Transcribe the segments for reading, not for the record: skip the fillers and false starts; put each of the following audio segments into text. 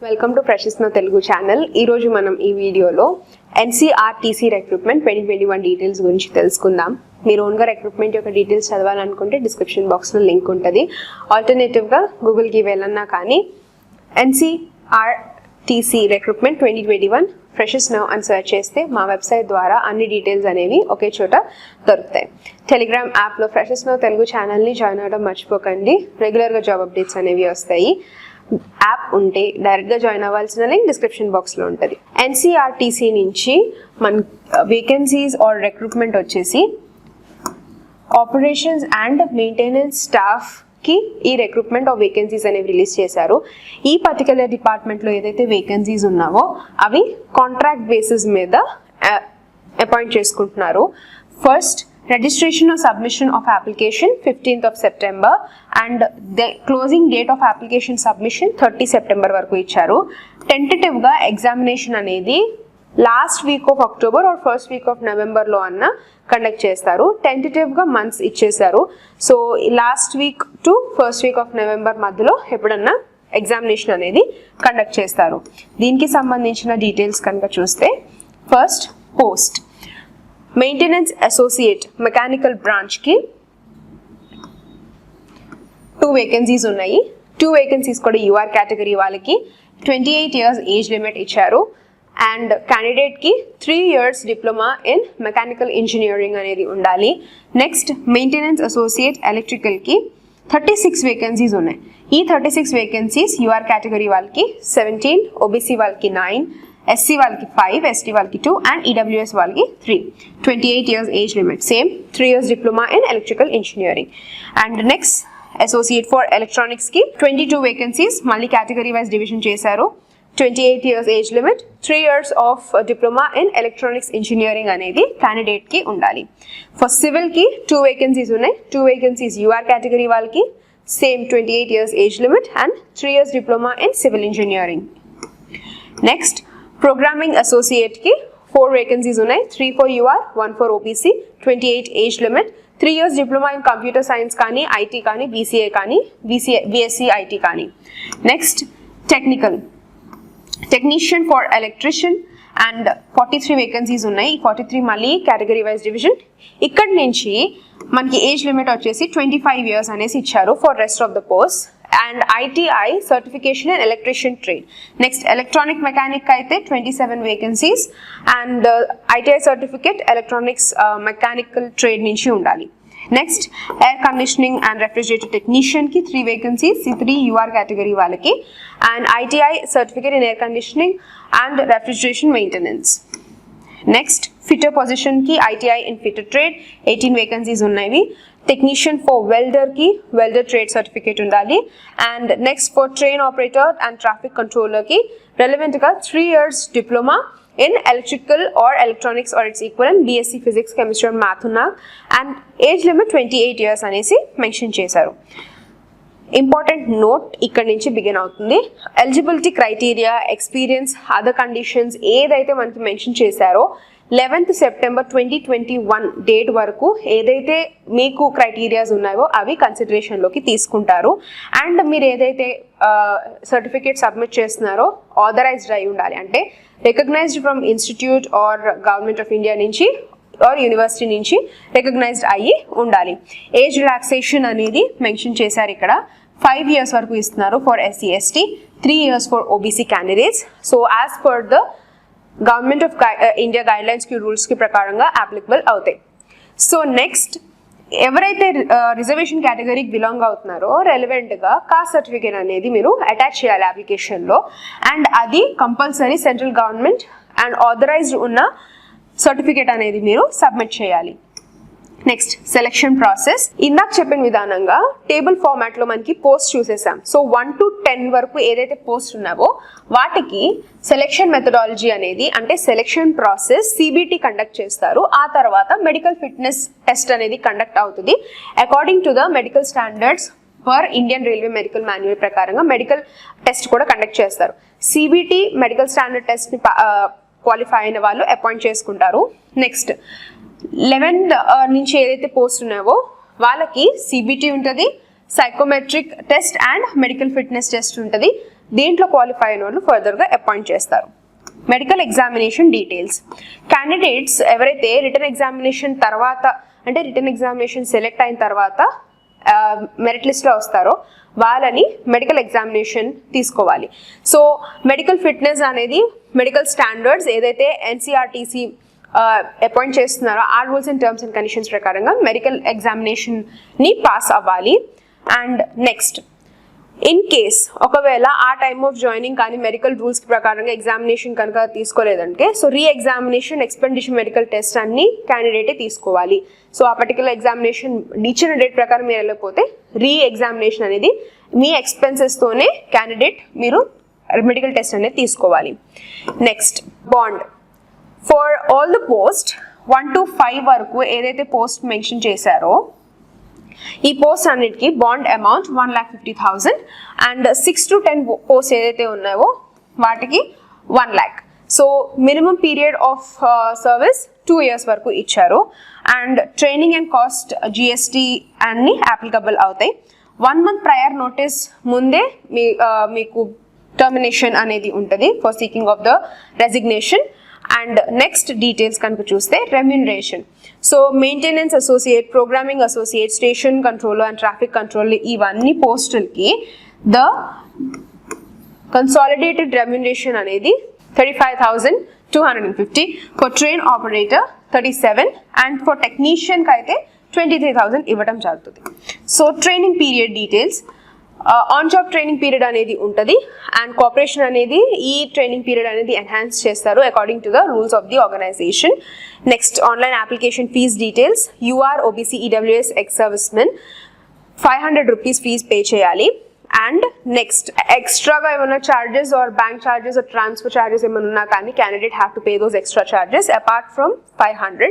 Welcome to ప్రశస్న Telugu channel. ఈరోజు మనం ఈ వీడియోలో NCRTC Recruitment 2021 డీటెయిల్స్ గురించి తెలుసుకుందాం. మీరు ఓన్గా రిక్రూట్మెంట్ యొక్క డీటెయిల్స్ చదవాలనుకుంటే డిస్క్రిప్షన్ బాక్స్లో లింక్ ఉంటుంది. ఆల్టర్నేటివ్గా గూగుల్కి వెళ్ళన్నా కానీ NCRTC Recruitment 2021 ఫ్రెషర్స్ నౌ అని సెర్చ్ చేస్తే మా వెబ్సైట్ ద్వారా అన్ని డీటెయిల్స్ అనేవి ఒకే చోట దొరుకుతాయి. టెలిగ్రామ్ యాప్లో ఫ్రెషర్స్ నౌ తెలుగు ఛానల్ని జాయిన్ అవ్వడం మర్చిపోకండి. రెగ్యులర్గా జాబ్ అప్డేట్స్ అనేవి వస్తాయి. యాప్ ఉంటే డైరెక్ట్గా జాయిన్ అవ్వాల్సిన లింక్ డిస్క్రిప్షన్ బాక్స్లో ఉంటుంది. NCRTC నుంచి మన వేకెన్సీస్ ఆర్ రిక్రూట్మెంట్ వచ్చేసి ఆపరేషన్స్ అండ్ మెయింటెనెన్స్ స్టాఫ్కి ఈ రిక్రూట్మెంట్ ఆఫ్ వేకెన్సీస్ అనేవి రిలీజ్ చేశారు. ఈ పర్టికులర్ డిపార్ట్మెంట్లో ఏదైతే వేకెన్సీస్ ఉన్నావో అవి కాంట్రాక్ట్ బేసిస్ మీద అపాయింట్ చేసుకుంటున్నారు. First registration or submission of application 15th of September and the closing date of application submission 30 September వరకు ఇచ్చారు. టెంటేటివ్ గా ఎగ్జామినేషన్ అనేది last week off October or first week off November లో అన్న conduct చేస్తారు. Tentative గా months ఇచ్చేసారు. So last week to first week off November మధ్యలో ఎప్పుడన్నా ఎగ్జామినేషన్ అనేది కండక్ట్ చేస్తారు. దీనికి సంబంధించిన డీటెయిల్స్ కనుక చూస్తే first post maintenance associate mechanical బ్రాంచ్కి 2 వేకెన్సీస్ ఉన్నాయి. 2 వేకెన్సీస్ కూడా యూఆర్ కేటగిరీ వాళ్ళకి 28 years ఏజ్ లిమిట్ ఇచ్చారు. అండ్ క్యాండిడేట్కి 3 years diploma in mechanical engineering అనేది ఉండాలి. నెక్స్ట్ మెయింటెనెన్స్ అసోసియేట్ ఎలక్ట్రికల్కి 36 వేకెన్సీస్ ఉన్నాయి. ఈ 36 వేకెన్సీస్ యూఆర్ కేటగిరీ వాళ్ళకి 17, ఓబీసీ వాళ్ళకి 9, SC వాళ్ళకి 5, ST వాళ్ళకి 2 అండ్ EWS వాళ్ళకి 3. 28 years age limit, same 3 years diploma in electrical engineering. And next associate for ఎలక్ట్రానిక్స్కి 22 వేకెన్సీస్ మళ్ళీ కేటగిరీ వైజ్ డివిజన్ చేశారు. 28 years age limit, 3 years of diploma in electronics engineering అనేది క్యాండిడేట్కి ఉండాలి. ఫర్ సివిల్కి 2 వేకెన్సీస్ ఉన్నాయి. 2 వేకెన్సీస్ యూఆర్ కేటగిరీ వాళ్ళకి same 28 years age limit and 3 years diploma in civil engineering. Next programming అసోసియేట్కి 4 వేకెన్సీస్ ఉన్నాయి. 3 for UR, 1 for OPC, 28 age limit, 3 years diploma in computer science కానీ IT కానీ BCA కానీ BSc IT కానీ. Next technician for electrician and 43 vacancies ఉన్నాయి. 43 మళ్ళీ category wise division. ఇక్కడ నుంచి మనకి ఏజ్ లిమిట్ వచ్చేసి 25 years అనేసి ఇచ్చారు for rest of the post. And ITI certification and electrician trade. Next electronic mechanic అయితే 27 vacancies and ITI certificate electronics mechanical trade నుంచి ఉండాలి. Next air conditioning and refrigerator టెక్నీషియన్కి 3 వేకెన్సీస్, 3 UR కేటగిరీ వాళ్ళకి and ITI certificate in air conditioning and refrigeration maintenance. Next fitter పొజిషన్కి ITI in fitter trade 18 vacancies ఉన్నాయి. Technician for వెల్డర్కి welder trade certificate ఉండాలి. And next for train operator and traffic కంట్రోలర్కి రెలవెంట్గా 3 years diploma in electrical or electronics or it's equal BSc physics chemistry and math ఉన్నా and age limit 28 years అనేసి mention చేశారు. Important note ఇక్కడ నుంచి begin అవుతుంది. Eligibility criteria, experience, other conditions ఏదైతే మనకి మెన్షన్ చేశారో 11th September 2021 డేట్ వరకు ఏదైతే మీకు క్రైటీరియాస్ ఉన్నాయో అవి కన్సిడరేషన్లోకి తీసుకుంటారు. అండ్ మీరు ఏదైతే సర్టిఫికేట్ సబ్మిట్ చేస్తున్నారో ఆథరైజ్డ్ అయి ఉండాలి. అంటే recognised from institute or government of India నుంచి ఆర్ యూనివర్సిటీ నుంచి రికగ్నైజ్డ్ అయ్యి ఉండాలి. ఏజ్ రిలాక్సేషన్ అనేది మెన్షన్ చేశారు ఇక్కడ. 5 years వరకు ఇస్తున్నారు for SC ST, 3 years for OBC candidates. So as per the government of India గైడ్లైన్స్కి రూల్స్కి ప్రకారంగా అప్లికబుల్ అవుతాయి. సో నెక్స్ట్ ఎవరైతే రిజర్వేషన్ కేటగిరీకి బిలాంగ్ అవుతున్నారో రెలవెంట్గా కాస్ట్ సర్టిఫికేట్ అనేది మీరు అటాచ్ చేయాలి అప్లికేషన్లో. అండ్ అది compulsory central government and authorised ఉన్న సర్టిఫికేట్ అనేది మీరు సబ్మిట్ చేయాలి. Next selection process. ఇందాక చెప్పిన విధానంగా టేబుల్ ఫార్మాట్లో మనకి పోస్ట్ చూసేసాం. సో 1 to 10 వరకు ఏదైతే పోస్ట్ ఉన్నావో వాటికి సెలెక్షన్ మెథడాలజీ అనేది అంటే సెలెక్షన్ ప్రాసెస్ CBT కండక్ట్ చేస్తారు. ఆ తర్వాత మెడికల్ ఫిట్నెస్ టెస్ట్ అనేది కండక్ట్ అవుతుంది. According to the medical standards per Indian railway medical manual ప్రకారంగా మెడికల్ టెస్ట్ కూడా కండక్ట్ చేస్తారు. CBT మెడికల్ స్టాండర్డ్ టెస్ట్ని క్వాలిఫై అయిన వాళ్ళు అపాయింట్ చేసుకుంటారు. నెక్స్ట్ 11 నుంచి ఏదైతే పోస్ట్ ఉన్నావో వాళ్ళకి CBT ఉంటుంది, psychometric test and medical fitness test ఉంటుంది. దీంట్లో క్వాలిఫై అయిన వాళ్ళు ఫర్దర్గా అపాయింట్ చేస్తారు. Medical examination details. క్యాండిడేట్స్ ఎవరైతే రిటర్న్ ఎగ్జామినేషన్ తర్వాత అంటే రిటర్న్ ఎగ్జామినేషన్ సెలెక్ట్ అయిన తర్వాత మెరిట్ లిస్ట్లో వస్తారో వాళ్ళని మెడికల్ ఎగ్జామినేషన్ తీసుకోవాలి. సో మెడికల్ ఫిట్నెస్ అనేది మెడికల్ స్టాండర్డ్స్ ఏదైతే NCRTC అపాయింట్ చేస్తున్నారో ఆ rules and terms and conditions ప్రకారంగా మెడికల్ ఎగ్జామినేషన్ని పాస్ అవ్వాలి. అండ్ నెక్స్ట్ ఇన్ కేస్ ఒకవేళ ఆ టైమ్ ఆఫ్ జాయినింగ్ కానీ మెడికల్ రూల్స్ ప్రకారంగా ఎగ్జామినేషన్ కనుక తీసుకోలేదంటే so examination expenditure medical test అన్ని క్యాండిడేటే తీసుకోవాలి. సో ఆ పర్టికులర్ ఎగ్జామినేషన్ ఇచ్చిన డేట్ ప్రకారం మీరు వెళ్ళకపోతే ఎగ్జామినేషన్ అనేది మీ ఎక్స్పెన్సెస్తోనే క్యాండిడేట్ మీరు మెడికల్ టెస్ట్ అనేది తీసుకోవాలి. Next bond for all the post 1 to 5 వరకు ఏదైతే పోస్ట్ మెన్షన్ చేశారో ఈ పోస్ట్ అన్నిటికీ bond amount 1,50,000 and 6 to 10 post ఏదైతే ఉన్నాయో వాటికి 1 lakh. So minimum period of service 2 years వరకు ఇచ్చారు. And training and cost GST అన్ని అప్లికబుల్ అవుతాయి. 1 month ప్రయర్ నోటీస్ ముందే మీకు టర్మినేషన్ అనేది ఉంటుంది for seeking of the resignation. And next details కనుక చూస్తే remuneration. So maintenance associate, programming associate, station controller and traffic controller ఇవన్నీ పోస్టులకి ద కన్సాలిడేటెడ్ రెమ్యూనరేషన్ అనేది 35,250, for train operator 37 and for టెక్నీషియన్కి అయితే 23,000 ఇవ్వడం జరుగుతుంది. So training period details on job training period అనేది ఉంటుంది అండ్ కోఆపరేషన్ అనేది ఈ ట్రైనింగ్ పీరియడ్ అనేది ఎన్హాన్స్ చేస్తారు according to the rules of the organisation. Next online application fee details. UR OBC EWS ex servicemen 500 rupees fee pay చేయాలి. And next ఎక్స్ట్రాగా ఏమైనా charges or bank charges or transfer charges ఏమైనా ఉన్నా కానీ candidate have to pay those extra charges apart from 500.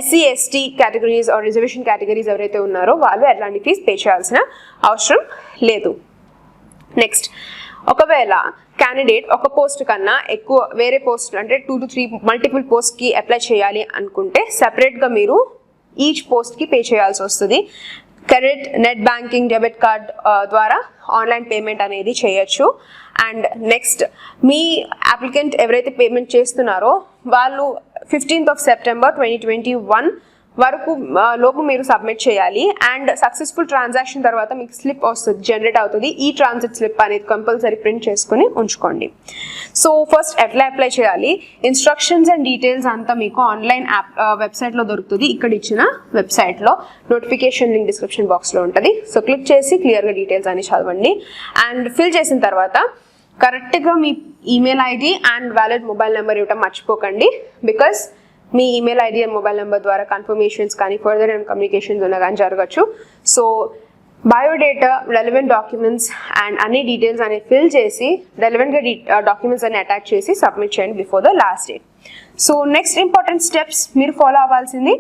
SC ST categories or reservation categories ఎవరైతే ఉన్నారో వాళ్ళు ఎట్లాంటి ఫీజ్ పే చేయాల్సిన అవసరం లేదు. నెక్స్ట్ ఒకవేళ క్యాండిడేట్ ఒక పోస్ట్ కన్నా ఎక్కువ వేరే పోస్ట్ అంటే 2 to 3 మల్టిపుల్ పోస్ట్కి అప్లై చేయాలి అనుకుంటే సెపరేట్గా మీరు ఈచ్ పోస్ట్కి పే చేయాల్సి వస్తుంది. Credit, net banking, debit card ద్వారా ఆన్లైన్ పేమెంట్ అనేది చేయొచ్చు. అండ్ నెక్స్ట్ మీ అప్లికెంట్ ఎవరైతే పేమెంట్ చేస్తున్నారో వాళ్ళు 15th of September 2021 వరకు లోపు మీరు సబ్మిట్ చేయాలి. అండ్ సక్సెస్ఫుల్ ట్రాన్సాక్షన్ తర్వాత మీకు స్లిప్ వస్తుంది, జనరేట్ అవుతుంది. ఈ ట్రాన్సిట్ స్లిప్ అనేది కంపల్సరీ ప్రింట్ చేసుకుని ఉంచుకోండి. సో ఫస్ట్ ఎట్లా అప్లై చేయాలి, ఇన్స్ట్రక్షన్స్ అండ్ డీటెయిల్స్ అంతా మీకు ఆన్లైన్ యాప్ వెబ్సైట్లో దొరుకుతుంది. ఇక్కడ ఇచ్చిన వెబ్సైట్లో నోటిఫికేషన్ లింక్ డిస్క్రిప్షన్ బాక్స్లో ఉంటుంది. సో క్లిక్ చేసి క్లియర్గా డీటెయిల్స్ అని చదవండి. అండ్ ఫిల్ చేసిన తర్వాత కరెక్ట్గా మీ email ID and valid mobile number ఇవ్వటం మర్చిపోకండి. బికాస్ మీ email ID and mobile number ద్వారా కన్ఫర్మేషన్స్ కానీ ఫర్దర్ అండ్ కమ్యూనికేషన్స్ ఉన్నా కానీ జరగచ్చు. So biodata, relevant documents and అన్ని డీటెయిల్స్ అనేవి ఫిల్ చేసి రెలవెంట్గా డాక్యుమెంట్స్ అన్ని అటాచ్ చేసి సబ్మిట్ చేయండి before the last date. So next important steps మీరు ఫాలో అవ్వాల్సింది,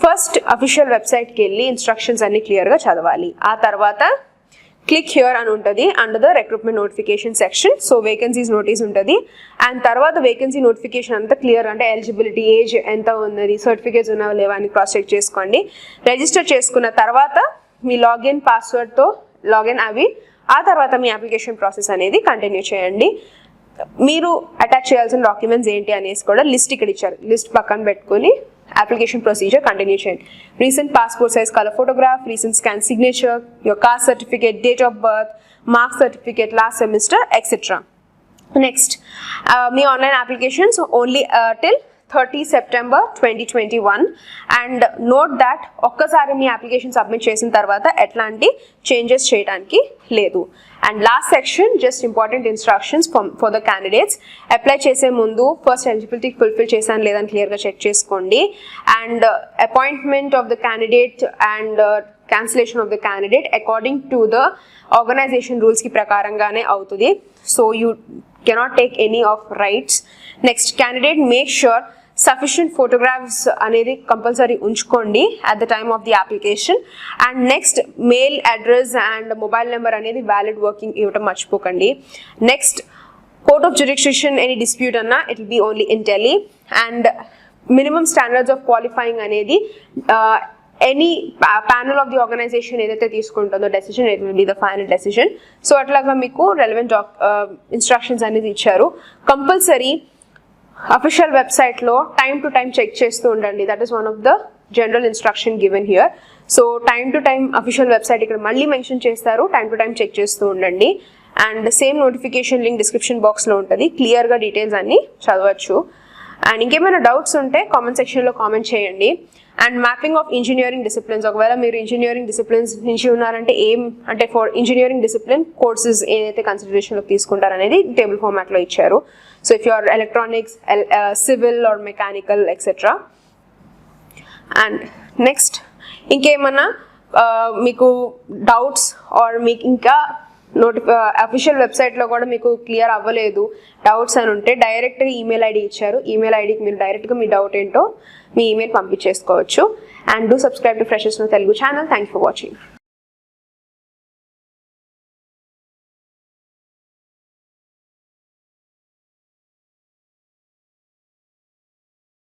ఫస్ట్ అఫీషియల్ వెబ్సైట్కి వెళ్ళి ఇన్స్ట్రక్షన్స్ అన్ని క్లియర్గా చదవాలి. ఆ తర్వాత క్లిక్ హియర్ అని ఉంటుంది under the recruitment notification section. So vacancies notice ఉంటుంది. అండ్ తర్వాత వేకెన్సీ నోటిఫికేషన్ అంతా క్లియర్ అంటే ఎలిజిబిలిటీ, ఏజ్ ఎంత ఉన్నది, సర్టిఫికేట్స్ ఉన్నావా లేవా అని క్రాస్ చెక్ చేసుకోండి. రిజిస్టర్ చేసుకున్న తర్వాత మీ లాగిన్ పాస్వర్డ్తో లాగిన్ అవి ఆ తర్వాత మీ అప్లికేషన్ ప్రాసెస్ అనేది కంటిన్యూ చేయండి. మీరు అటాచ్ చేయాల్సిన డాక్యుమెంట్స్ ఏంటి అనేసి కూడా లిస్ట్ ఇక్కడ ఇచ్చారు, లిస్ట్ పక్కన పెట్టుకొని application procedure continue చేయండి. Recent passport size color photograph, recent scan signature, your caste certificate, date of birth, mark certificate, last semester, etc. Next, me online applications only till 30 September 2021 and note that ఒక్కసారి మీ application submit చేసిన తర్వాత ఎట్లాంటి changes చేయడానికి లేదు. And last section just important instructions for the candidates. Apply చేసే ముందు first eligibility fulfil చేశాను లేదని క్లియర్గా చెక్ చేసుకోండి. And appointment of the candidate and cancellation of the candidate according to the organization rules ki prakarangaane avutudi. So you cannot take any of rights. Next, candidate make sure sufficient photographs anedi compulsory unchukondi at the time of the application. And next, mail address and mobile number anedi valid working ivata marchipokandi. Next, court of jurisdiction any dispute anna it will be only in Delhi. And minimum standards of qualifying anedi any panel of the organisation ఏదైతే తీసుకుంటుందో decision, it will be the final decision. So అట్లాగా మీకు relevant instructions అనేది ఇచ్చారు. Compulsory official వెబ్సైట్లో time to time check చేస్తూ ఉండండి. That is one of the general instruction given here. So time to time official website ఇక్కడ మళ్ళీ mention చేస్తారు, టైమ్ టు టైం చెక్ చేస్తూ ఉండండి. And same notification link description బాక్స్లో ఉంటుంది, క్లియర్గా డీటెయిల్స్ అన్నీ చదవచ్చు. అండ్ ఇంకేమైనా డౌట్స్ ఉంటే కామెంట్ సెక్షన్లో కామెంట్ చేయండి. And mapping of engineering disciplines, ఒకవేళ మీరు ఇంజనీరింగ్ డిసిప్లిన్స్ నుంచి ఉన్నారంటే ఫర్ ఇంజనీరింగ్ డిసిప్లిన్ కోర్సెస్ ఏదైతే కన్సిడరేషన్లో తీసుకుంటారనేది టేబుల్ ఫార్మాట్లో ఇచ్చారు. So if you or electronics, civil or mechanical etcetera. And next ఇంకేమన్నా మీకు డౌట్స్ ఆర్ మీకు ఇంకా అఫీషియల్ వెబ్సైట్లో కూడా మీకు క్లియర్ అవ్వలేదు డౌట్స్ అని ఉంటే డైరెక్ట్గా ఈమెయిల్ ఐడి ఇచ్చారు, ఈమెయిల్ ఐడికి మీరు డైరెక్ట్గా మీ డౌట్ ఏంటో మీ ఈమెయిల్ పంపించేసుకోవచ్చు. And do subscribe to freshers Telugu channel. Thank you for watching.